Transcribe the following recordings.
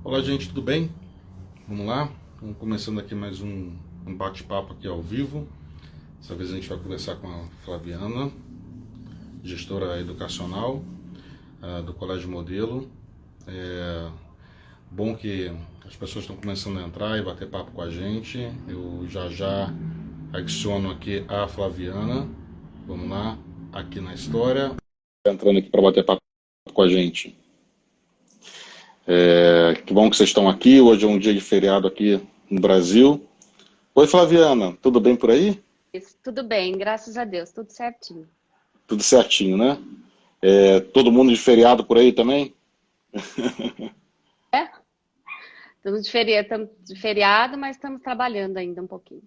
Olá, gente, tudo bem? Vamos lá? Vamos começando aqui mais um bate-papo aqui ao vivo. Dessa vez a gente vai conversar com a Flaviana, gestora educacional do Colégio Modelo. É bom que as pessoas estão começando a entrar e bater papo com a gente. Eu já adiciono aqui a Flaviana. Vamos lá, aqui na história. Entrando aqui para bater papo com a gente. Que bom que vocês estão aqui. Hoje é um dia de feriado aqui no Brasil. Oi, Flaviana, tudo bem por aí? Tudo bem, graças a Deus, tudo certinho. Tudo certinho, né? Todo mundo de feriado por aí também? É, estamos de feriado, mas estamos trabalhando ainda um pouquinho.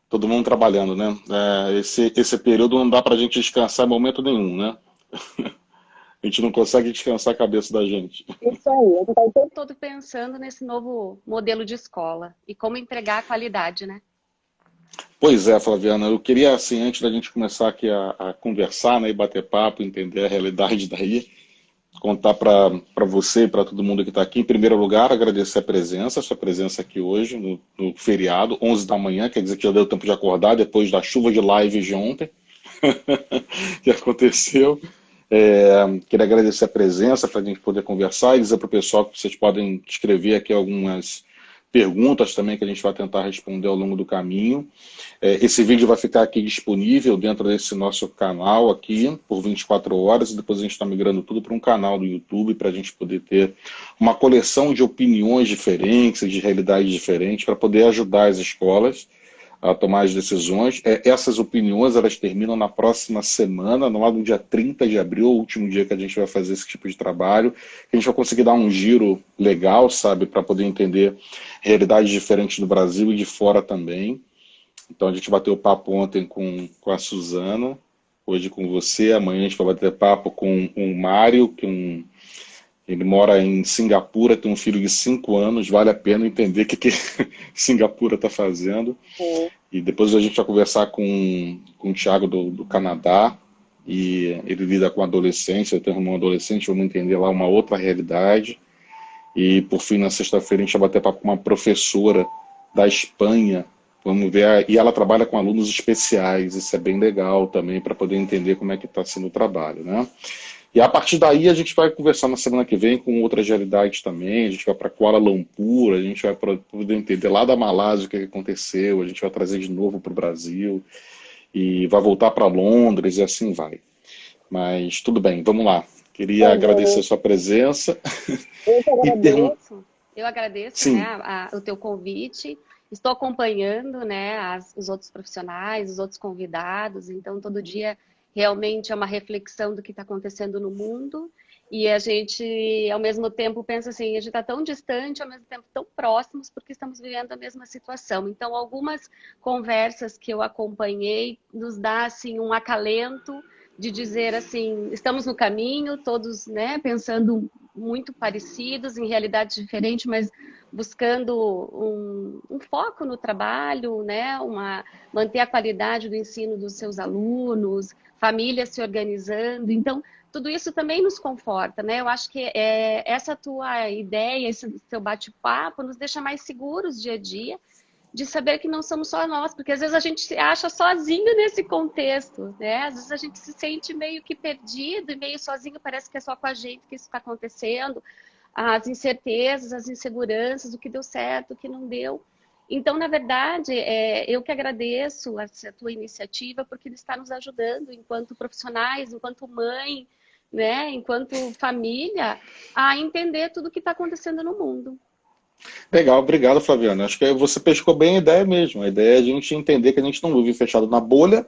Todo mundo trabalhando, né? Esse período não dá pra gente descansar em momento nenhum, né? A gente não consegue descansar a cabeça da gente. Isso aí, eu estou o tempo todo pensando nesse novo modelo de escola e como entregar a qualidade, né? Pois é, Flaviana, eu queria, assim, antes da gente começar aqui a conversar, né, e bater papo, entender a realidade daí, contar para você e para todo mundo que está aqui. Em primeiro lugar, agradecer a sua presença aqui hoje, no feriado, 11 da manhã, quer dizer que já deu tempo de acordar depois da chuva de lives de ontem, que aconteceu. Queria agradecer a presença para a gente poder conversar e dizer para o pessoal que vocês podem escrever aqui algumas perguntas também que a gente vai tentar responder ao longo do caminho. Esse vídeo vai ficar aqui disponível dentro desse nosso canal aqui por 24 horas e depois a gente está migrando tudo para um canal do YouTube para a gente poder ter uma coleção de opiniões diferentes, de realidades diferentes para poder ajudar as escolas a tomar as decisões. Essas opiniões elas terminam na próxima semana, lá no dia 30 de abril, o último dia que a gente vai fazer esse tipo de trabalho. A gente vai conseguir dar um giro legal, sabe, para poder entender realidades diferentes do Brasil e de fora também. Então a gente bateu papo ontem com a Suzana, hoje com você, amanhã a gente vai bater papo com o Mário, ele mora em Singapura, tem um filho de 5 anos, vale a pena entender o que Singapura está fazendo. E depois a gente vai conversar com o Thiago do Canadá, e ele lida com adolescência, eu tenho um irmão adolescente, vamos entender lá uma outra realidade. E por fim, na sexta-feira, a gente vai bater papo com uma professora da Espanha, vamos ver, e ela trabalha com alunos especiais, isso é bem legal também, para poder entender como é que está sendo o trabalho, né? E a partir daí a gente vai conversar na semana que vem com outras realidades também, a gente vai para Kuala Lumpur, a gente vai poder entender lá da Malásia o que aconteceu, a gente vai trazer de novo para o Brasil, e vai voltar para Londres e assim vai. Mas tudo bem, vamos lá. Queria agradecer a sua presença. Eu agradeço, né, Sim, o teu convite. Estou acompanhando, né, os outros profissionais, os outros convidados. Então, todo dia realmente é uma reflexão do que está acontecendo no mundo. E a gente, ao mesmo tempo, pensa assim, a gente está tão distante, ao mesmo tempo tão próximos, porque estamos vivendo a mesma situação. Então, algumas conversas que eu acompanhei nos dá, assim, um acalento de dizer, assim, estamos no caminho, todos, né, pensando muito parecidos, em realidades diferentes, mas buscando um foco no trabalho, né, manter a qualidade do ensino dos seus alunos, famílias se organizando. Então, tudo isso também nos conforta, né? Eu acho que essa tua ideia, esse seu bate-papo nos deixa mais seguros dia a dia, de saber que não somos só nós, porque às vezes a gente se acha sozinho nesse contexto, né? Às vezes a gente se sente meio que perdido e meio sozinho, parece que é só com a gente que isso está acontecendo, as incertezas, as inseguranças, o que deu certo, o que não deu. Então, na verdade, eu que agradeço essa tua iniciativa, porque ele está nos ajudando, enquanto profissionais, enquanto mãe, né, enquanto família, a entender tudo o que está acontecendo no mundo. legal, obrigado, Flaviana. Acho que você pescou bem a ideia mesmo. A ideia é a gente entender que a gente não vive fechado na bolha,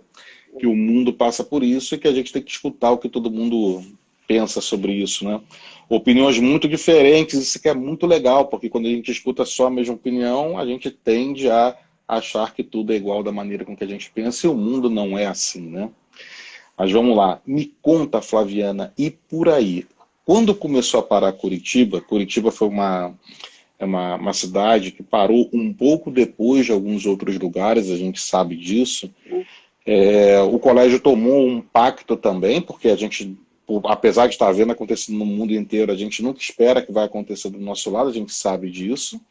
que o mundo passa por isso e que a gente tem que escutar o que todo mundo pensa sobre isso, né? Opiniões muito diferentes, isso que é muito legal, porque quando a gente escuta só a mesma opinião, a gente tende a achar que tudo é igual da maneira com que a gente pensa e o mundo não é assim, né? Mas vamos lá, me conta, Flaviana, e por aí? Quando começou a parar Curitiba, Curitiba foi uma cidade que parou um pouco depois de alguns outros lugares, a gente sabe disso. O colégio tomou um pacto também, porque a gente, apesar de estar vendo acontecendo no mundo inteiro, a gente nunca espera que vai acontecer do nosso lado, a gente sabe disso.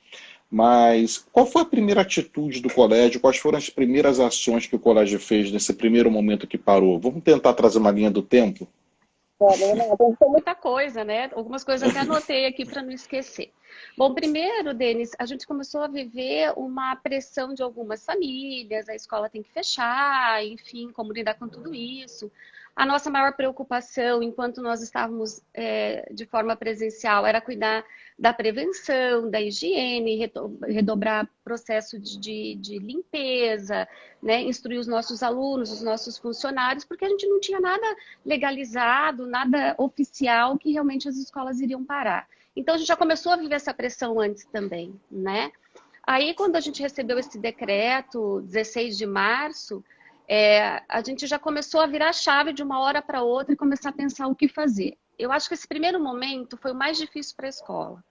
Mas qual foi a primeira atitude do colégio? Quais foram as primeiras ações que o colégio fez nesse primeiro momento que parou? Vamos tentar trazer uma linha do tempo? Tem muita coisa, né? Algumas coisas até anotei aqui para não esquecer. Bom, primeiro, Denis, a gente começou a viver uma pressão de algumas famílias, a escola tem que fechar, enfim, como lidar com tudo isso. A nossa maior preocupação, enquanto nós estávamos de forma presencial, era cuidar da prevenção, da higiene, redobrar processo de limpeza, né? Instruir os nossos alunos, os nossos funcionários, porque a gente não tinha nada legalizado, nada oficial que realmente as escolas iriam parar. Então, a gente já começou a viver essa pressão antes também, né? Aí, quando a gente recebeu esse decreto, 16 de março, a gente já começou a virar a chave de uma hora para outra e começar a pensar o que fazer. Eu acho que esse primeiro momento foi o mais difícil para a escola,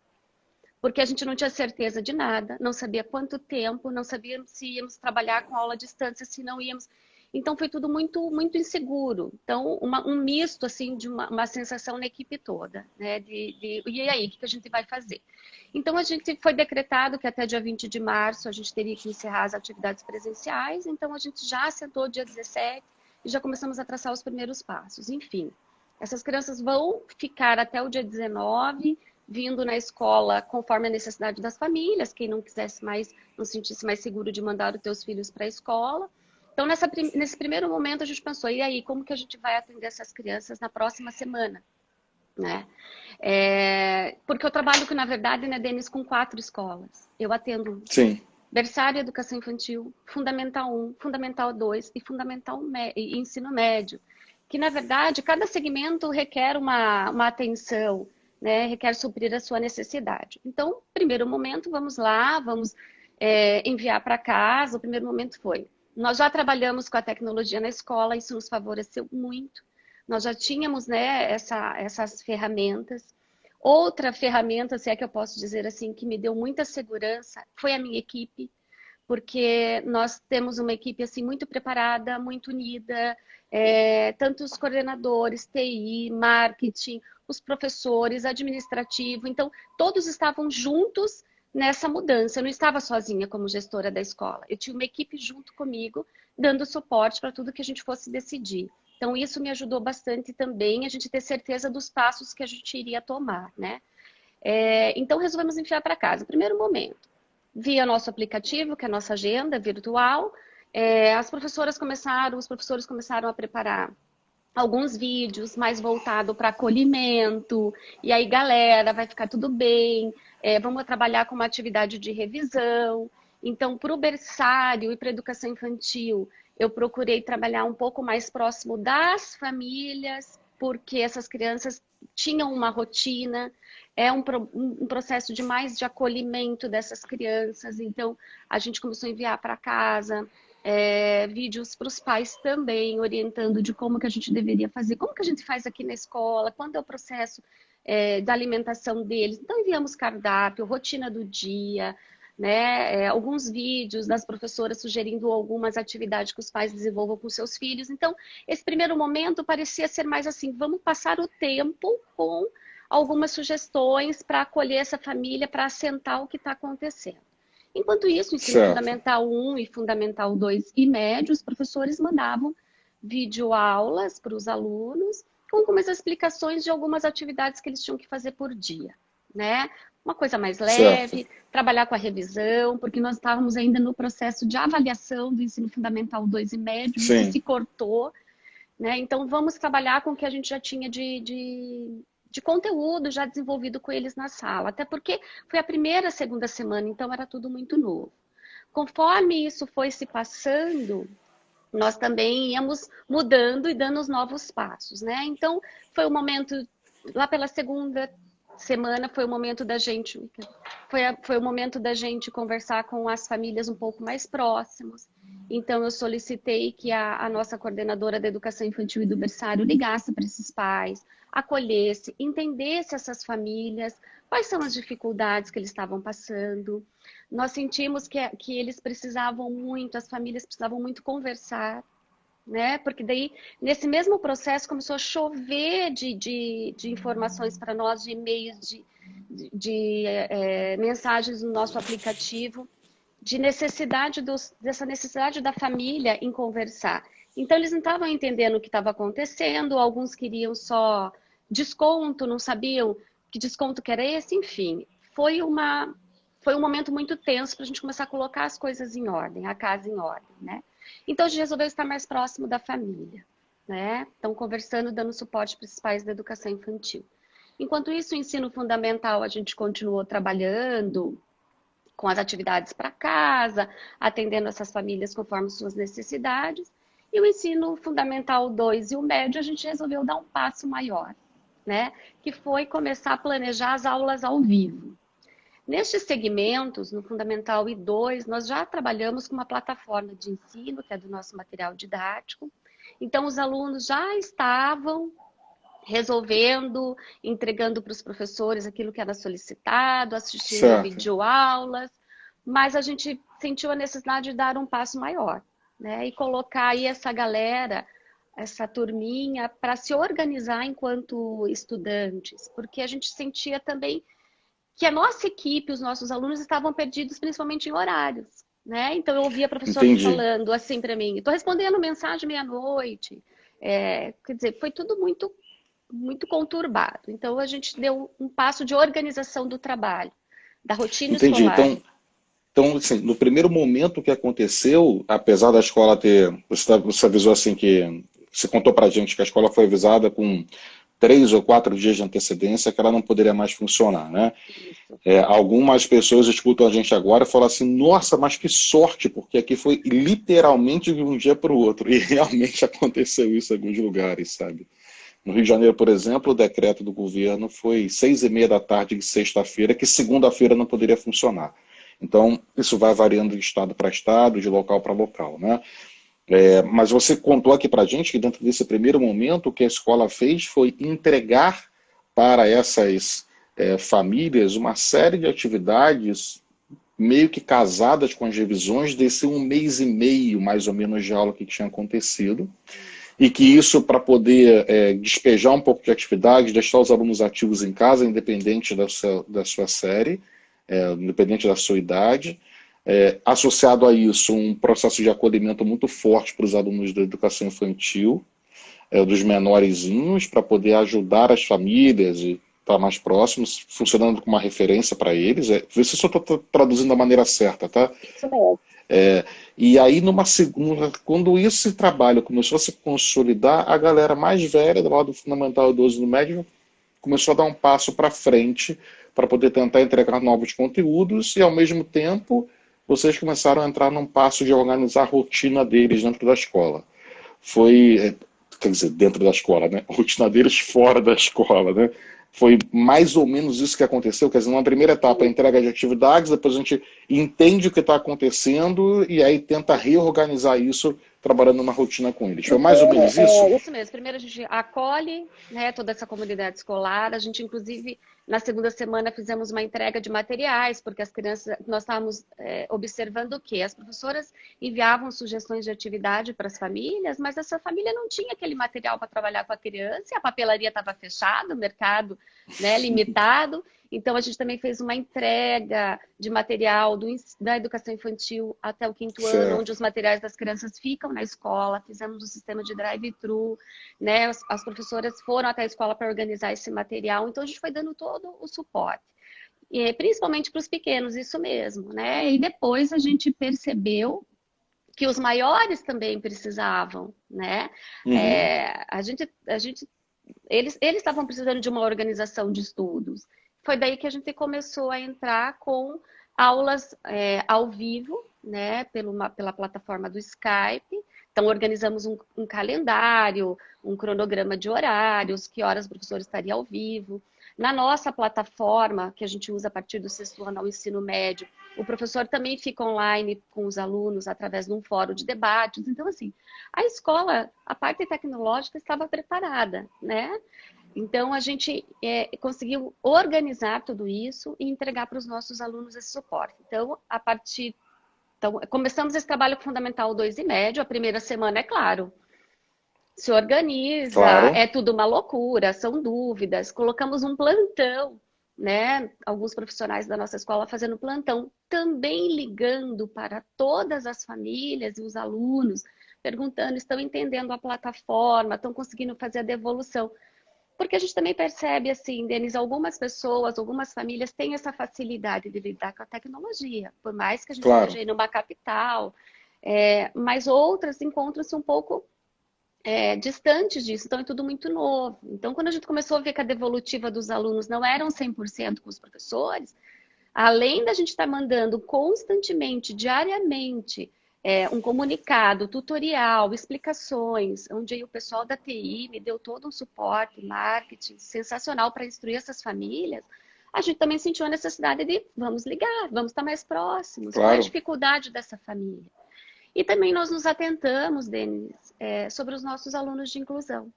porque a gente não tinha certeza de nada, não sabia quanto tempo, não sabíamos se íamos trabalhar com aula à distância, se não íamos. Então foi tudo muito, muito inseguro. Então, um misto assim de uma sensação na equipe toda, né? E aí, o que a gente vai fazer? Então, a gente foi decretado que até dia 20 de março a gente teria que encerrar as atividades presenciais. Então, a gente já sentou dia 17 e já começamos a traçar os primeiros passos. Enfim, essas crianças vão ficar até o dia 19, vindo na escola conforme a necessidade das famílias, quem não quisesse mais, não sentisse mais seguro de mandar os teus filhos para a escola. Então, nesse primeiro momento, a gente pensou, e aí, como que a gente vai atender essas crianças na próxima semana? Né? Porque eu trabalho, na verdade, né, Denis, com 4 escolas. Eu atendo Sim. berçário, educação infantil, Fundamental 1, Fundamental 2 e ensino médio. Que, na verdade, cada segmento requer uma atenção, né, requer suprir a sua necessidade. Então, primeiro momento, vamos lá, vamos enviar para casa. O primeiro momento foi: nós já trabalhamos com a tecnologia na escola, isso nos favoreceu muito. Nós já tínhamos, né, essas ferramentas. Outra ferramenta, se é que eu posso dizer assim, que me deu muita segurança, foi a minha equipe, porque nós temos uma equipe assim muito preparada, muito unida, tanto os coordenadores, TI, marketing, os professores, administrativo. Então, todos estavam juntos nessa mudança. Eu não estava sozinha como gestora da escola. Eu tinha uma equipe junto comigo, dando suporte para tudo que a gente fosse decidir. Então, isso me ajudou bastante também a gente ter certeza dos passos que a gente iria tomar, né? Então, resolvemos enviar para casa. Primeiro momento, via nosso aplicativo, que é a nossa agenda virtual, os professores começaram a preparar alguns vídeos mais voltados para acolhimento, e aí, galera, vai ficar tudo bem, vamos trabalhar com uma atividade de revisão. Então, para o berçário e para a educação infantil, eu procurei trabalhar um pouco mais próximo das famílias, porque essas crianças tinham uma rotina, um processo de mais de acolhimento dessas crianças. Então, a gente começou a enviar para casa vídeos para os pais também, orientando de como que a gente deveria fazer, como que a gente faz aqui na escola, quando é o processo da alimentação deles. Então, enviamos cardápio, rotina do dia, né? Alguns vídeos das professoras sugerindo algumas atividades que os pais desenvolvam com seus filhos. Então, esse primeiro momento parecia ser mais assim, vamos passar o tempo com algumas sugestões para acolher essa família, para assentar o que está acontecendo. Enquanto isso, o ensino fundamental 1 e fundamental 2 e médio, os professores mandavam videoaulas para os alunos com algumas explicações de algumas atividades que eles tinham que fazer por dia, né? Uma coisa mais leve, trabalhar com a revisão, porque nós estávamos ainda no processo de avaliação do ensino fundamental 2 e médio, isso se cortou, né? Então, vamos trabalhar com o que a gente já tinha de conteúdo já desenvolvido com eles na sala, até porque foi a primeira, segunda semana, então era tudo muito novo. Conforme isso foi se passando, nós também íamos mudando e dando os novos passos, né? Então, foi o momento, lá pela segunda semana, foi o momento da gente, foi o momento da gente conversar com as famílias um pouco mais próximas. Então, eu solicitei que a nossa coordenadora da educação infantil e do berçário ligasse para esses pais, acolhesse, entendesse essas famílias, quais são as dificuldades que eles estavam passando. Nós sentimos que eles precisavam muito, as famílias precisavam muito conversar, né? Porque daí, nesse mesmo processo, começou a chover de informações para nós, de e-mails, mensagens no nosso aplicativo, de necessidade dessa necessidade da família em conversar. Então, eles não estavam entendendo o que estava acontecendo, alguns queriam só desconto, não sabiam que desconto que era esse, enfim. Foi um momento muito tenso para a gente começar a colocar as coisas em ordem, a casa em ordem, né? Então, a gente resolveu estar mais próximo da família, né? Então, conversando, dando suporte para esses pais da educação infantil. Enquanto isso, o ensino fundamental, a gente continuou trabalhando com as atividades para casa, atendendo essas famílias conforme suas necessidades. E o ensino fundamental 2 e o médio, a gente resolveu dar um passo maior, né? Que foi começar a planejar as aulas ao vivo. Nestes segmentos, no Fundamental e 2, nós já trabalhamos com uma plataforma de ensino, que é do nosso material didático. Então, os alunos já estavam resolvendo, entregando para os professores aquilo que era solicitado, assistindo a Certo. videoaulas, mas a gente sentiu a necessidade de dar um passo maior, né? E colocar aí essa galera, essa turminha, para se organizar enquanto estudantes, porque a gente sentia também que a nossa equipe, os nossos alunos estavam perdidos, principalmente em horários, né? Então eu ouvia professores Entendi. falando assim para mim: estou respondendo mensagem meia-noite. Quer dizer, foi tudo muito conturbado. Então a gente deu um passo de organização do trabalho, da rotina Entendi. escolar. Então, assim, no primeiro momento que aconteceu, apesar da escola ter. Você avisou assim que. Você contou pra gente que a escola foi avisada com 3 ou 4 dias de antecedência que ela não poderia mais funcionar, né? Isso. Algumas pessoas escutam a gente agora e falam assim: nossa, mas que sorte, porque aqui foi literalmente de um dia para o outro. E realmente aconteceu isso em alguns lugares, sabe? No Rio de Janeiro, por exemplo, o decreto do governo foi 6h30 da tarde de sexta-feira, que segunda-feira não poderia funcionar. Então, isso vai variando de estado para estado, de local para local, né? Mas você contou aqui para a gente que dentro desse primeiro momento o que a escola fez foi entregar para essas famílias uma série de atividades meio que casadas com as revisões desse 1 mês e meio, mais ou menos, de aula que tinha acontecido, e que isso, para poder despejar um pouco de atividade, deixar os alunos ativos em casa, independente da sua série, independente da sua idade, associado a isso, um processo de acolhimento muito forte para os alunos da educação infantil, dos menorzinhos, para poder ajudar as famílias e estar mais próximos, funcionando como uma referência para eles. Vê se eu estou traduzindo da maneira certa, tá? Isso mesmo. E aí, numa segunda, quando esse trabalho começou a se consolidar, a galera mais velha, do lado do Fundamental 12 no médio, começou a dar um passo para frente para poder tentar entregar novos conteúdos e, ao mesmo tempo, vocês começaram a entrar num passo de organizar a rotina deles dentro da escola. Foi, quer dizer, dentro da escola, né? A rotina deles fora da escola, né? Foi mais ou menos isso que aconteceu. Quer dizer, numa primeira etapa, a entrega de atividades, depois a gente entende o que está acontecendo e aí tenta reorganizar isso trabalhando numa rotina com eles. Foi mais ou menos isso? Isso mesmo. Primeiro a gente acolhe, né, toda essa comunidade escolar. A gente, inclusive, na segunda semana fizemos uma entrega de materiais, porque as crianças, nós estávamos observando o quê? As professoras enviavam sugestões de atividade para as famílias, mas essa família não tinha aquele material para trabalhar com a criança, e a papelaria estava fechada, o mercado, né, limitado. Então, a gente também fez uma entrega de material da educação infantil até o 5º ano, onde Certo. os materiais das crianças ficam na escola. Fizemos um sistema de drive-thru, né? As professoras foram até a escola para organizar esse material. Então, a gente foi dando todo o suporte. E, principalmente para os pequenos, isso mesmo, né? E depois a gente percebeu que os maiores também precisavam, né? Uhum. Eles estavam precisando de uma organização de estudos. Foi daí que a gente começou a entrar com aulas ao vivo, né, pela plataforma do Skype. Então, organizamos um calendário, um cronograma de horários, que horas o professor estaria ao vivo. Na nossa plataforma, que a gente usa a partir do 6º ano ao ensino médio, o professor também fica online com os alunos através de um fórum de debates. Então, assim, a escola, a parte tecnológica estava preparada, né? Então, a gente conseguiu organizar tudo isso e entregar para os nossos alunos esse suporte. Então, começamos esse trabalho com Fundamental 2 e médio. A primeira semana, é claro, se organiza, Claro, é tudo uma loucura, são dúvidas. Colocamos um plantão, né? Alguns profissionais da nossa escola fazendo plantão, também ligando para todas as famílias e os alunos, perguntando, estão entendendo a plataforma, estão conseguindo fazer a devolução. Porque a gente também percebe, assim, Denise, algumas pessoas, algumas famílias têm essa facilidade de lidar com a tecnologia, por mais que a gente claro. esteja em uma capital, mas outras encontram-se um pouco distantes disso, então é tudo muito novo. Então, quando a gente começou a ver que a devolutiva dos alunos não eram 100% com os professores, além da gente estar mandando constantemente, diariamente, um comunicado, tutorial, explicações, onde aí o pessoal da TI me deu todo um suporte, marketing sensacional para instruir essas famílias, a gente também sentiu a necessidade de vamos ligar, vamos estar mais próximos. Qual é a Claro. dificuldade dessa família? E também nós nos atentamos, Denis, sobre os nossos alunos de inclusão,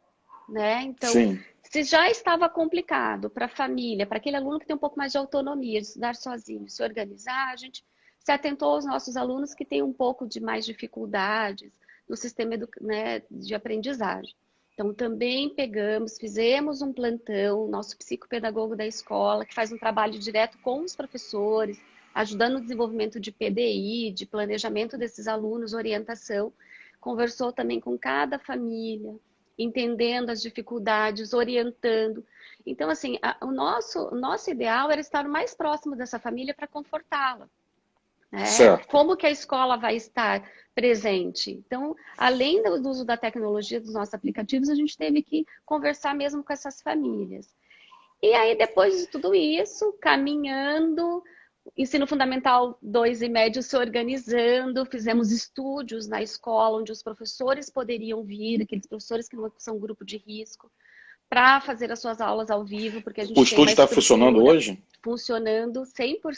né? Então, Sim, se já estava complicado para a família, para aquele aluno que tem um pouco mais de autonomia, de estudar sozinho, se organizar, a gente se atentou aos nossos alunos que têm um pouco de mais dificuldades no sistema né, de aprendizagem. Então, também pegamos, fizemos um plantão, nosso psicopedagogo da escola, que faz um trabalho direto com os professores, ajudando no desenvolvimento de PDI, de planejamento desses alunos, orientação. Conversou também com cada família, entendendo as dificuldades, orientando. Então, assim, o nosso ideal era estar mais próximo dessa família para confortá-la. Né? certo. Como que a escola vai estar presente? Então, além do uso da tecnologia dos nossos aplicativos, a gente teve que conversar mesmo com essas famílias. E aí, depois de tudo isso, caminhando, ensino fundamental 2 e médio se organizando, fizemos estúdios na escola onde os professores poderiam vir, aqueles professores que não são grupo de risco, para fazer as suas aulas ao vivo, porque a O gente tem uma estúdio está funcionando estrutura hoje? funcionando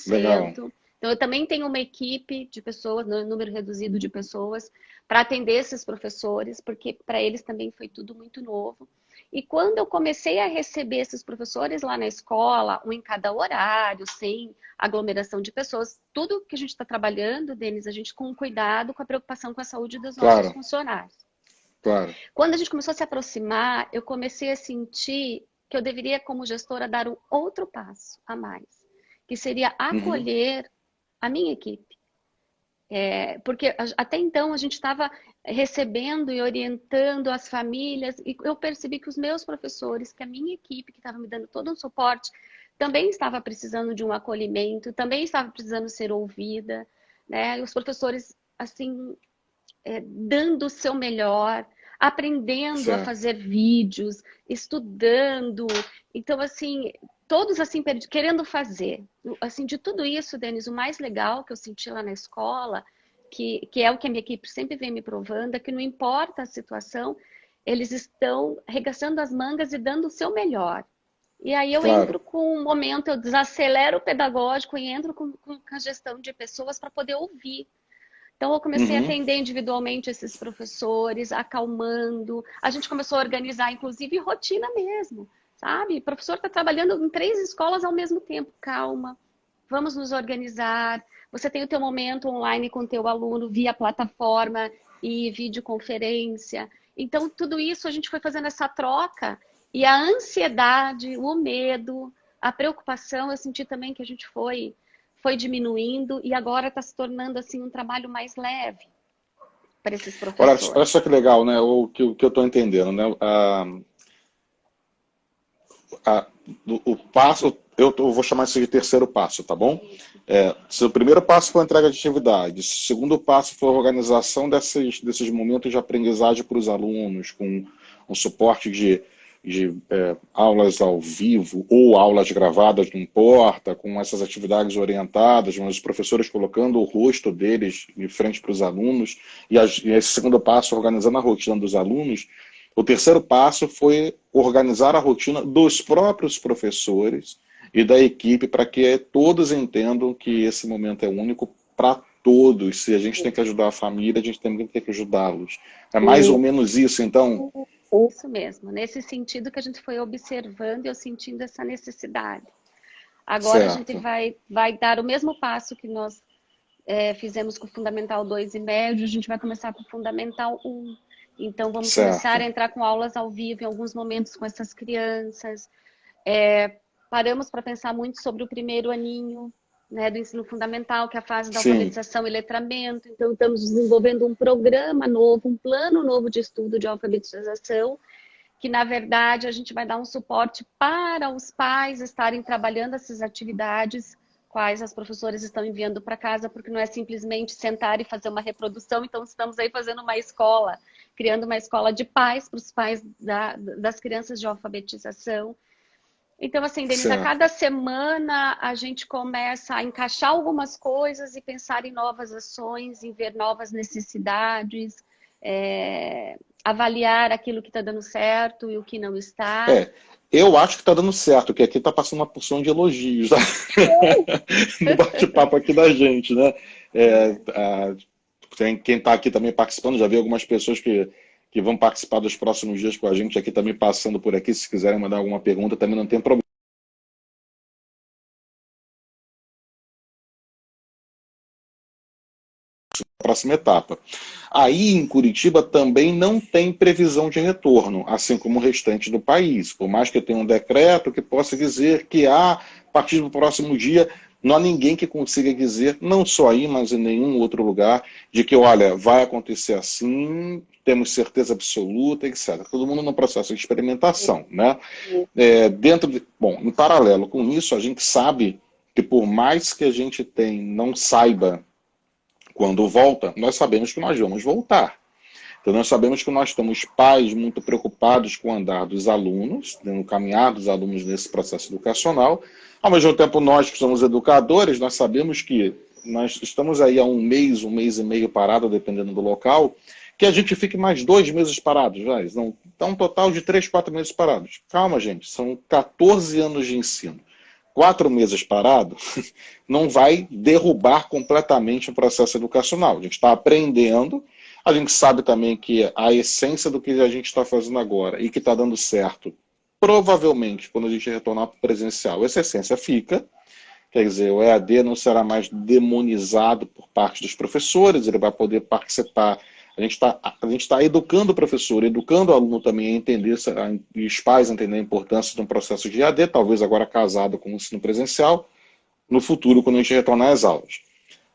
Legal. 100%. Então, eu também tenho uma equipe de pessoas, número reduzido de pessoas, para atender esses professores, porque para eles também foi tudo muito novo. E quando eu comecei a receber esses professores lá na escola, um em cada horário, sem aglomeração de pessoas, tudo que a gente está trabalhando, Denis, a gente com cuidado, com a preocupação com a saúde dos nossos Claro, funcionários. claro. Quando a gente começou a se aproximar, eu comecei a sentir que eu deveria, como gestora, dar um outro passo a mais, que seria Uhum, acolher a minha equipe. Porque até então a gente estava recebendo e orientando as famílias, e eu percebi que os meus professores, que a minha equipe, que estava me dando todo um suporte, também estava precisando de um acolhimento, também estava precisando ser ouvida, né? E os professores, assim, dando o seu melhor, aprendendo a certo. fazer vídeos, estudando. Então, assim, todos assim querendo fazer. Assim, de tudo isso, Denis, o mais legal que eu senti lá na escola, que é o que a minha equipe sempre vem me provando, é que não importa a situação, eles estão arregaçando as mangas e dando o seu melhor. E aí eu entro Claro. com um momento, eu desacelero o pedagógico e entro com a gestão de pessoas para poder ouvir. Então, eu comecei a Uhum. atender individualmente esses professores, acalmando. A gente começou a organizar, inclusive, rotina mesmo, sabe? O professor está trabalhando em 3 escolas ao mesmo tempo. Calma, vamos nos organizar. Você tem o teu momento online com o teu aluno via plataforma e videoconferência. Então, tudo isso a gente foi fazendo essa troca. E a ansiedade, o medo, a preocupação, eu senti também que a gente foi diminuindo e agora está se tornando assim um trabalho mais leve para esses Olha só professores. que legal, né? O que eu estou entendendo, né? A- o passo, eu vou chamar isso de terceiro passo, tá bom? Isso. Se o primeiro passo foi a entrega de atividades, o segundo passo foi a organização desses momentos de aprendizagem para os alunos, com um suporte de aulas ao vivo ou aulas gravadas, não importa, com essas atividades orientadas, mas os professores colocando o rosto deles em frente para os alunos, e esse segundo passo, organizando a rotina dos alunos. O terceiro passo foi organizar a rotina dos próprios professores e da equipe para que todos entendam que esse momento é único para todos. Se a gente tem que ajudar a família, a gente também tem que ajudá-los. É mais ou menos isso, então? Isso mesmo, nesse sentido que a gente foi observando e eu sentindo essa necessidade. Agora a gente Certo. vai dar o mesmo passo que nós fizemos com o Fundamental 2 e médio, a gente vai começar com o Fundamental 1. Então, vamos começar a Certo. entrar com aulas ao vivo em alguns momentos com essas crianças. Paramos para pensar muito sobre o primeiro aninho, né, do ensino fundamental, que é a fase da Sim. alfabetização e letramento. Então, estamos desenvolvendo um programa novo, um plano novo de estudo de alfabetização, que, na verdade, a gente vai dar um suporte para os pais estarem trabalhando essas atividades, quais as professoras estão enviando para casa, porque não é simplesmente sentar e fazer uma reprodução. Então, estamos aí fazendo uma escola, criando uma escola de pais para os pais das crianças de alfabetização. Então, assim, Denise, a Certo. cada semana a gente começa a encaixar algumas coisas e pensar em novas ações, em ver novas necessidades, avaliar aquilo que está dando certo e o que não está. É, eu acho que está dando certo, que aqui está passando uma porção de elogios tá? No bate-papo aqui da gente, né? Tem quem está aqui também participando, já vi algumas pessoas que vão participar dos próximos dias com a gente aqui também passando por aqui, se quiserem mandar alguma pergunta também não tem problema. Próxima etapa. Aí em Curitiba também não tem previsão de retorno, assim como o restante do país. Por mais que eu tenha um decreto que possa dizer que a partir do próximo dia não há ninguém que consiga dizer, não só aí, mas em nenhum outro lugar, de que, olha, vai acontecer assim, temos certeza absoluta, etc. Todo mundo no processo de experimentação, né? Bom, em paralelo com isso, a gente sabe que por mais que a gente não saiba quando volta, nós sabemos que nós vamos voltar. Então, nós sabemos que nós temos pais muito preocupados com o andar dos alunos, no caminhar dos alunos nesse processo educacional. Ao mesmo tempo, nós que somos educadores, nós sabemos que nós estamos aí há um mês e meio parado, dependendo do local, que a gente fique mais 2 meses parados, já. Então, um total de 3, 4 meses parados. Calma, gente, são 14 anos de ensino. 4 meses parado não vai derrubar completamente o processo educacional. A gente está aprendendo, a gente sabe também que a essência do que a gente está fazendo agora e que está dando certo, provavelmente, quando a gente retornar para o presencial, essa essência fica. Quer dizer, o EAD não será mais demonizado por parte dos professores, ele vai poder participar. A gente tá educando o professor, educando o aluno também a entender, e os pais a entender a importância de um processo de EAD, talvez agora casado com o ensino presencial, no futuro, quando a gente retornar às aulas.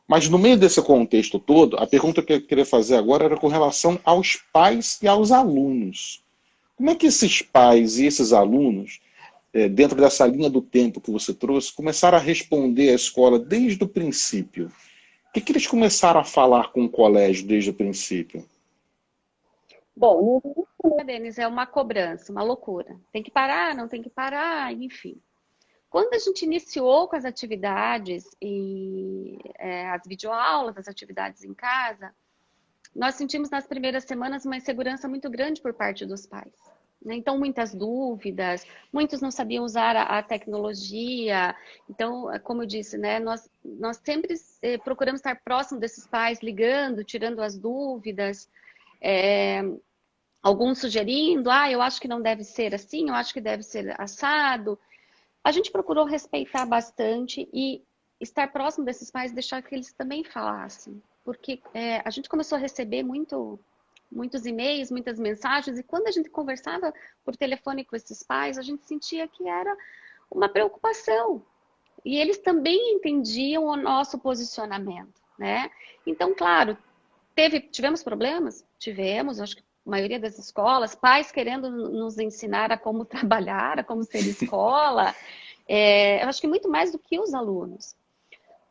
Mas no meio desse contexto todo, a pergunta que eu queria fazer agora era com relação aos pais e aos alunos. Como é que esses pais e esses alunos, dentro dessa linha do tempo que você trouxe, começaram a responder à escola desde o princípio? O que eles começaram a falar com o colégio desde o princípio? Bom, Denise, é uma cobrança, uma loucura. Tem que parar, não tem que parar, enfim. Quando a gente iniciou com as atividades e as videoaulas, as atividades em casa, nós sentimos nas primeiras semanas uma insegurança muito grande por parte dos pais, né? Então, muitas dúvidas, muitos não sabiam usar a tecnologia. Então, como eu disse, né, nós sempre procuramos estar próximo desses pais, ligando, tirando as dúvidas, alguns sugerindo, eu acho que não deve ser assim, eu acho que deve ser assado. A gente procurou respeitar bastante e estar próximo desses pais, deixar que eles também falassem. Porque a gente começou a receber muitos e-mails, muitas mensagens, e quando a gente conversava por telefone com esses pais, a gente sentia que era uma preocupação. E eles também entendiam o nosso posicionamento, né? Então, claro, tivemos problemas? Tivemos, acho que a maioria das escolas, pais querendo nos ensinar a como trabalhar, a como ser escola, eu acho que muito mais do que os alunos.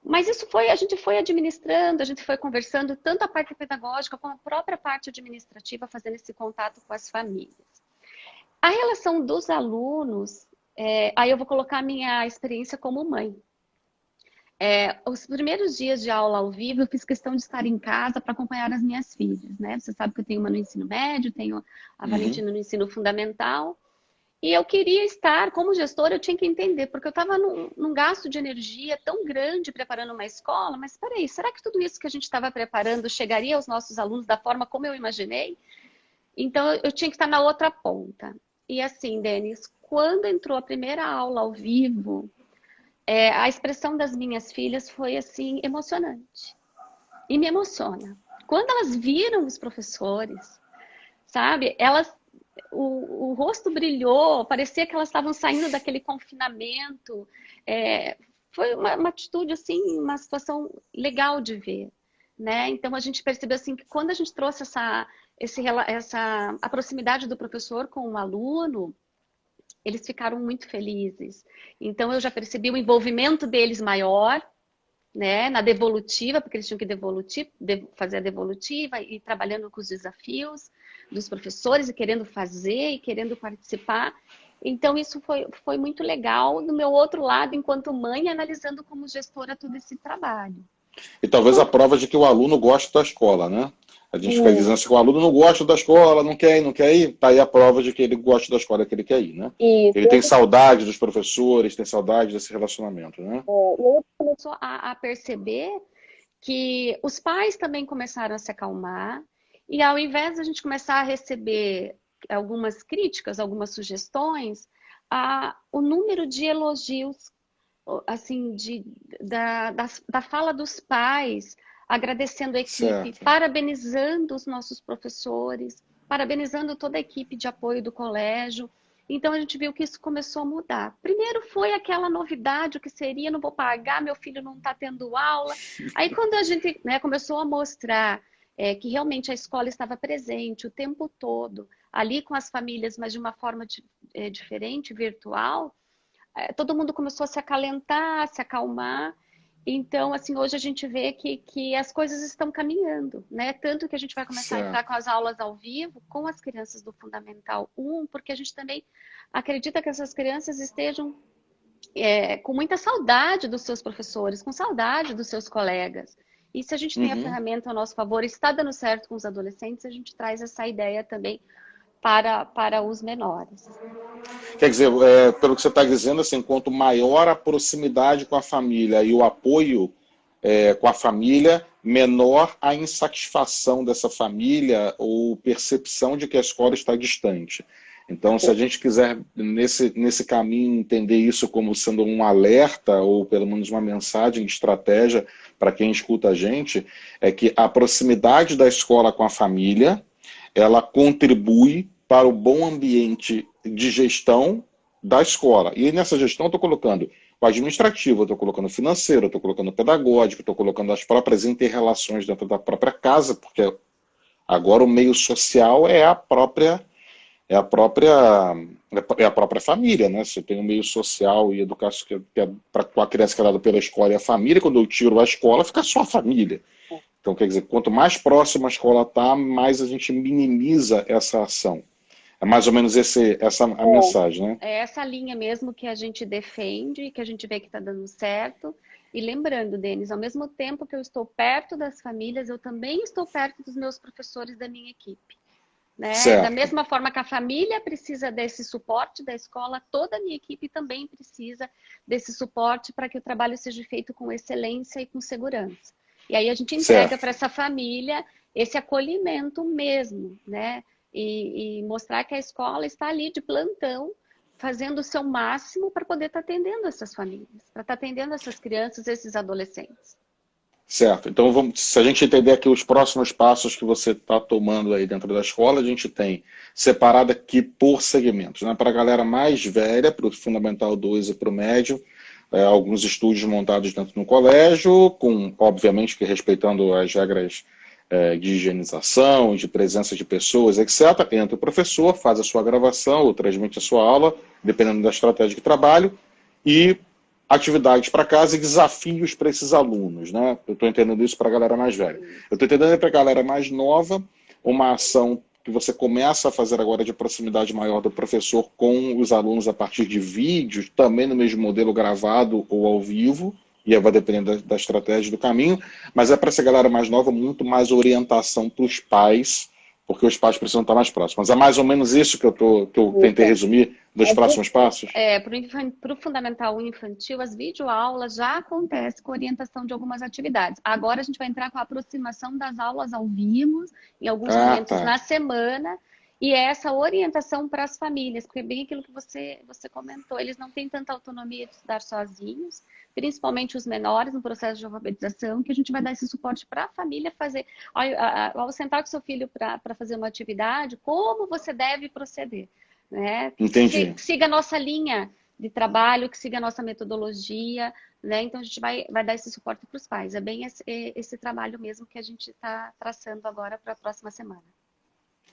Mas a gente foi administrando, a gente foi conversando, tanto a parte pedagógica como a própria parte administrativa, fazendo esse contato com as famílias. A relação dos alunos, aí eu vou colocar a minha experiência como mãe. Os primeiros dias de aula ao vivo, eu fiz questão de estar em casa para acompanhar as minhas filhas, né? Você sabe que eu tenho uma no ensino médio, tenho a Uhum. Valentina no ensino fundamental. E eu queria estar, como gestora, eu tinha que entender, porque eu estava num gasto de energia tão grande preparando uma escola, mas espera aí, será que tudo isso que a gente estava preparando chegaria aos nossos alunos da forma como eu imaginei? Então, eu tinha que estar na outra ponta. E assim, Denis, quando entrou a primeira aula ao vivo, a expressão das minhas filhas foi assim, emocionante. E me emociona. Quando elas viram os professores, sabe? Elas, o rosto brilhou, parecia que elas estavam saindo daquele confinamento. Foi uma atitude, assim, uma situação legal de ver, né? Então, a gente percebeu, assim, que quando a gente trouxe a proximidade do professor com o aluno, eles ficaram muito felizes. Então, eu já percebi o envolvimento deles maior, né, na devolutiva, porque eles tinham que fazer a devolutiva e trabalhando com os desafios dos professores e querendo fazer e querendo participar. Então, isso foi muito legal. Do meu outro lado, enquanto mãe, analisando como gestora todo esse trabalho. E talvez a prova de que o aluno gosta da escola, né? A gente fica dizendo assim, que o aluno não gosta da escola, não quer ir, tá aí a prova de que ele gosta da escola, que ele quer ir, né? Isso. Ele tem saudade dos professores, tem saudade desse relacionamento, né? E ele começou a perceber que os pais também começaram a se acalmar, e ao invés de a gente começar a receber algumas críticas, algumas sugestões, o número de elogios, assim, da fala dos pais, agradecendo a equipe, Certo. parabenizando os nossos professores, parabenizando toda a equipe de apoio do colégio. Então, a gente viu que isso começou a mudar. Primeiro foi aquela novidade, o que seria, não vou pagar, meu filho não está tendo aula. Aí, quando a gente, né, começou a mostrar que realmente a escola estava presente o tempo todo, ali com as famílias, mas de uma forma diferente, virtual, todo mundo começou a se acalentar, a se acalmar. Então, assim, hoje a gente vê que as coisas estão caminhando, né? Tanto que a gente vai começar a entrar com as aulas ao vivo com as crianças do Fundamental 1, porque a gente também acredita que essas crianças estejam com muita saudade dos seus professores, com saudade dos seus colegas. E se a gente tem a ferramenta ao nosso favor, está dando certo com os adolescentes, a gente traz essa ideia também para os menores. Quer dizer, pelo que você está dizendo, assim, quanto maior a proximidade com a família e o apoio com a família, menor a insatisfação dessa família ou percepção de que a escola está distante. Então, se a gente quiser, nesse caminho, entender isso como sendo um alerta ou pelo menos uma mensagem de estratégia para quem escuta a gente, é que a proximidade da escola com a família, ela contribui para o bom ambiente de gestão da escola. E nessa gestão eu estou colocando o administrativo, eu estou colocando o financeiro, eu estou colocando o pedagógico, estou colocando as próprias inter-relações dentro da própria casa, porque agora o meio social é a própria família, né? Você tem o meio social e educação que é para a criança que é dada pela escola e a família. Quando eu tiro a escola, fica só a família. Então, quer dizer, quanto mais próxima a escola está, mais a gente minimiza essa ação. É mais ou menos essa a mensagem, né? É essa linha mesmo que a gente defende, que a gente vê que está dando certo. E lembrando, Denis, ao mesmo tempo que eu estou perto das famílias, eu também estou perto dos meus professores da minha equipe. Né? Da mesma forma que a família precisa desse suporte da escola, toda a minha equipe também precisa desse suporte para que o trabalho seja feito com excelência e com segurança. E aí a gente entrega para essa família esse acolhimento mesmo, né? E mostrar que a escola está ali de plantão, fazendo o seu máximo para poder estar atendendo essas famílias, para estar atendendo essas crianças, esses adolescentes. Certo. Então, se a gente entender aqui os próximos passos que você está tomando aí dentro da escola, a gente tem separado aqui por segmentos, né? Para a galera mais velha, para o Fundamental 2 e para o médio, alguns estúdios montados dentro do colégio, obviamente, que respeitando as regras de higienização, de presença de pessoas, etc. Entra o professor, faz a sua gravação ou transmite a sua aula, dependendo da estratégia de trabalho, e atividades para casa e desafios para esses alunos, né? Eu estou entendendo isso para a galera mais velha. Eu estou entendendo para a galera mais nova uma ação que você começa a fazer agora de proximidade maior do professor com os alunos a partir de vídeos, também no mesmo modelo gravado ou ao vivo, e aí vai depender da estratégia do caminho, mas é para essa galera mais nova muito mais orientação para os pais, porque os pais precisam estar mais próximos. Mas é mais ou menos isso que eu tentei resumir dos próximos passos? Para o Fundamental 1 infantil, as videoaulas já acontecem com orientação de algumas atividades. Agora a gente vai entrar com a aproximação das aulas ao vivo, em alguns momentos na semana, E é essa orientação para as famílias, porque é bem aquilo que você comentou, eles não têm tanta autonomia de estudar sozinhos, principalmente os menores no processo de alfabetização, que a gente vai dar esse suporte para a família fazer. Ao sentar com seu filho para fazer uma atividade, como você deve proceder, né? Entendi. Siga a nossa linha de trabalho, que siga a nossa metodologia, né? Então a gente vai dar esse suporte para os pais. É bem esse trabalho mesmo que a gente está traçando agora para a próxima semana.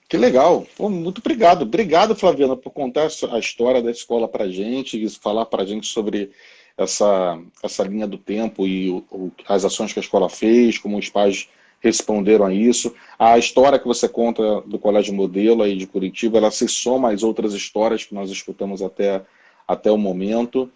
Que legal. Pô, muito obrigado. Obrigado, Flaviana, por contar a história da escola para a gente e falar para a gente sobre essa linha do tempo e as ações que a escola fez, como os pais responderam a isso. A história que você conta do Colégio Modelo aí de Curitiba, ela se soma às outras histórias que nós escutamos até o momento.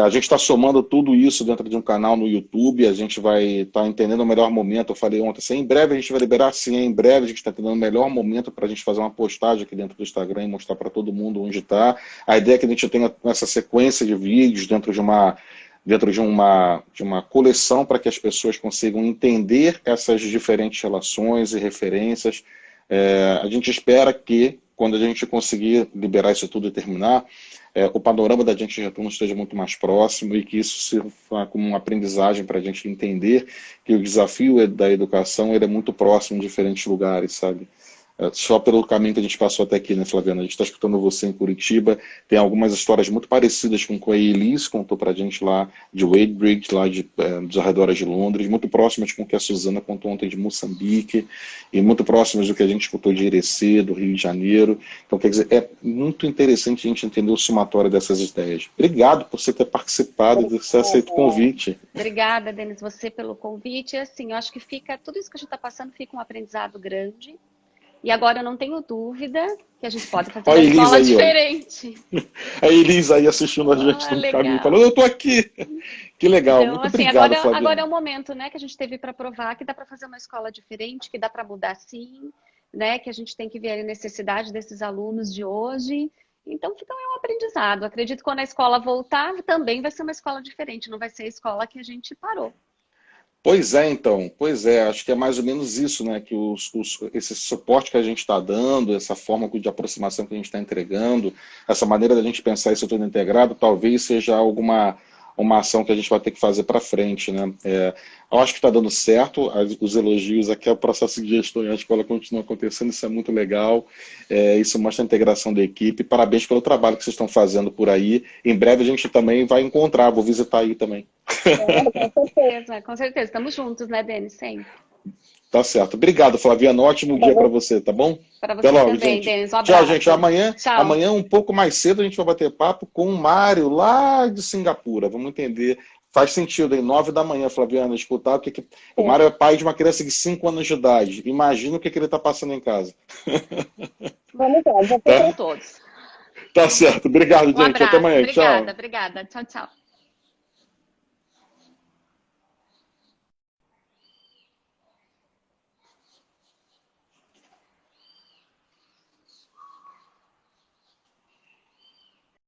A gente está somando tudo isso dentro de um canal no YouTube, a gente vai estar entendendo o melhor momento. Eu falei ontem, assim, em breve a gente vai liberar, sim, em breve a gente está entendendo o melhor momento para a gente fazer uma postagem aqui dentro do Instagram e mostrar para todo mundo onde está. A ideia é que a gente tenha essa sequência de vídeos dentro de uma coleção para que as pessoas consigam entender essas diferentes relações e referências. A gente espera que, quando a gente conseguir liberar isso tudo e terminar, o panorama da gente de retorno esteja muito mais próximo e que isso sirva como uma aprendizagem para a gente entender que o desafio da educação ele é muito próximo em diferentes lugares, sabe? Só pelo caminho que a gente passou até aqui, né, Flaviana? A gente está escutando você em Curitiba, tem algumas histórias muito parecidas com o que a Elise contou para a gente lá de Wadebridge, lá dos arredores de Londres, muito próximas com o que a Suzana contou ontem de Moçambique, e muito próximas do que a gente escutou de Irecê, do Rio de Janeiro. Então, quer dizer, é muito interessante a gente entender o somatório dessas ideias. Obrigado por você ter participado e ter aceito o convite. Obrigada, Denis, você pelo convite. Assim, eu acho que tudo isso que a gente está passando fica um aprendizado grande. E agora eu não tenho dúvida que a gente pode fazer uma escola diferente. A Elisa aí assistindo a gente no caminho, falando, eu tô aqui. Que legal, então, muito assim, obrigado, Flaviana. agora é o momento, né, que a gente teve para provar que dá para fazer uma escola diferente, que dá para mudar sim, né, que a gente tem que ver a necessidade desses alunos de hoje. Então, fica um aprendizado. Acredito que quando a escola voltar, também vai ser uma escola diferente, não vai ser a escola que a gente parou. Pois é, então. Pois é, acho que é mais ou menos isso, né? Que esse suporte que a gente está dando, essa forma de aproximação que a gente está entregando, essa maneira da gente pensar isso tudo integrado, talvez seja uma ação que a gente vai ter que fazer para frente, né? Eu acho que está dando certo, os elogios aqui, o processo de gestão e a escola continua acontecendo, isso é muito legal, isso mostra a integração da equipe, parabéns pelo trabalho que vocês estão fazendo por aí, em breve a gente também vai encontrar, vou visitar aí também. Com certeza, estamos juntos, né, Denis, sempre. Tá certo. Obrigado, Flaviana. Ótimo dia para você, tá bom? Para você também, gente. Denis. Um abraço. Tchau, gente. Amanhã, um pouco mais cedo, a gente vai bater papo com o Mário, lá de Singapura. Vamos entender. Faz sentido, em 9 da manhã, Flaviana, escutar o que o Mário é pai de uma criança de 5 anos de idade. Imagina o que ele está passando em casa. Vamos lá, já com todos. Tá certo. Obrigado, gente. Abraço. Até amanhã. Obrigada, Tchau. obrigada. Tchau, tchau.